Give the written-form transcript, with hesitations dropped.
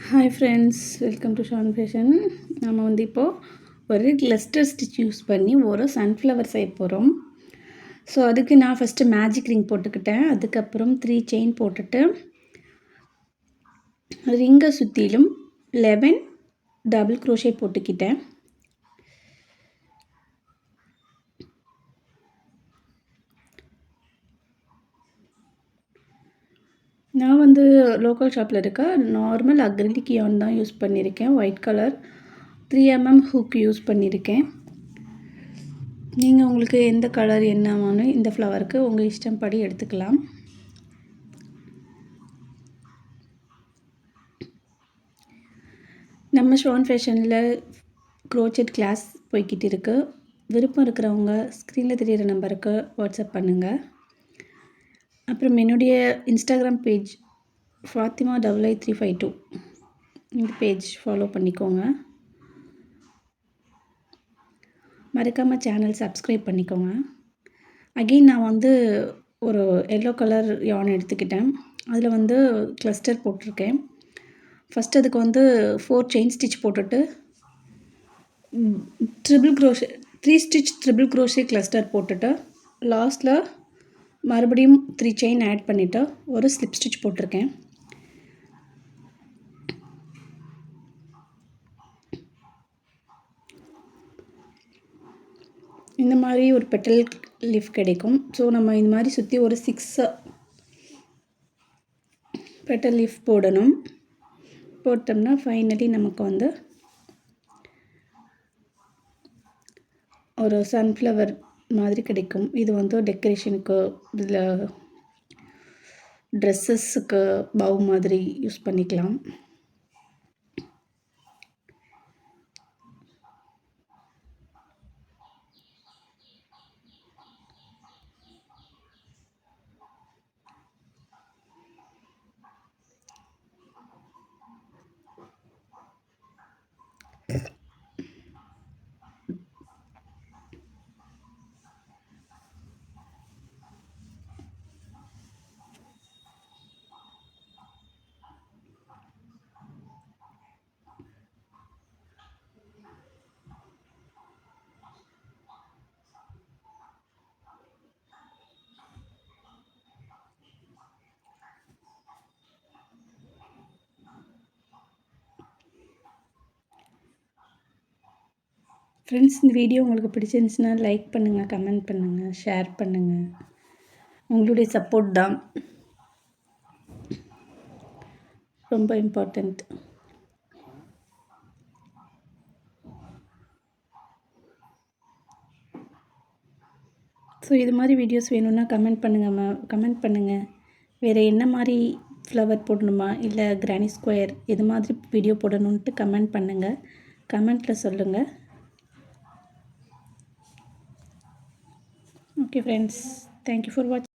Hi friends, welcome to Shan fashion. நம்ம இப்போது ஒரு கிளஸ்டர் ஸ்டிச் யூஸ் பண்ணி ஒரு சன்ஃப்ளவர் செய்ய போகிறோம். ஸோ அதுக்கு நான் ஃபஸ்ட்டு மேஜிக் ரிங் போட்டுக்கிட்டேன். அதுக்கப்புறம் 3 செயின் போட்டுட்டு ரிங்கை சுற்றிலும் 11 டபுள் க்ரோஷே போட்டுக்கிட்டேன். நான் லோக்கல் ஷாப்பில் இருக்க நார்மல் அக்ரிலிக் yarn தான் யூஸ் பண்ணியிருக்கேன். White colour 3 mm hook use பண்ணியிருக்கேன். நீங்கள் உங்களுக்கு எந்த கலர் என்னவானு இந்த ஃப்ளவருக்கு உங்கள் இஷ்டம் படி எடுத்துக்கலாம். நம்ம ஷான் ஃபேஷனில் க்ரோச்செட் கிளாஸ் போய்கிட்டு இருக்குது. விருப்பம் இருக்கிறவங்க ஸ்க்ரீனில் தெரிகிற நம்பருக்கு வாட்ஸ்அப் பண்ணுங்கள். அப்புறம் என்னுடைய இன்ஸ்டாகிராம் பேஜ் ஃபாத்திமா 88352 இந்த பேஜ் ஃபாலோ பண்ணிக்கோங்க. மறக்காமல் சேனல் சப்ஸ்கிரைப் பண்ணிக்கோங்க. அகெயின் நான் ஒரு எல்லோ கலர் yarn எடுத்துக்கிட்டேன். அதில் கிளஸ்டர் போட்டிருக்கேன். ஃபஸ்ட் அதுக்கு 4 செயின் ஸ்டிச் போட்டுட்டு triple crochet 3 stitch triple crochet cluster போட்டுட்டு லாஸ்ட்டில் மறுபடியும் 3 செயின் ஆட் பண்ணிவிட்டு ஒரு ஸ்லிப் ஸ்டிச் போட்டிருக்கேன். இந்த மாதிரி ஒரு பெட்டல் லீஃப் கிடைக்கும். ஸோ நம்ம இந்த மாதிரி சுற்றி ஒரு 6 பெட்டல் லீஃப் போடணும். போட்டோம்னா ஃபைனலி நமக்கு ஒரு சன்ஃப்ளவர் மாதிரி கிடைக்கும். இது டெக்கரேஷனுக்கு, இதில் ட்ரெஸ்ஸஸுக்கு பவு மாதிரி யூஸ் பண்ணிக்கலாம். ஃப்ரெண்ட்ஸ், இந்த வீடியோ உங்களுக்கு பிடிச்சிருந்துச்சுன்னா லைக் பண்ணுங்கள், கமெண்ட் பண்ணுங்கள், ஷேர் பண்ணுங்கள். உங்களுடைய சப்போர்ட் தான் ரொம்ப இம்பார்ட்டண்ட். ஸோ இது மாதிரி வீடியோஸ் வேணும்னா கமெண்ட் பண்ணுங்கள். வேறு என்ன மாதிரி ஃப்ளவர் போடணுமா, இல்லை கிரானி ஸ்கொயர் எது மாதிரி வீடியோ போடணுன்ட்டு கமெண்ட் பண்ணுங்கள். கமெண்ட்டில் சொல்லுங்கள். ஓகே ஃப்ரெண்ட்ஸ், தேங்க்யூ ஃபார் வாட்சிங்.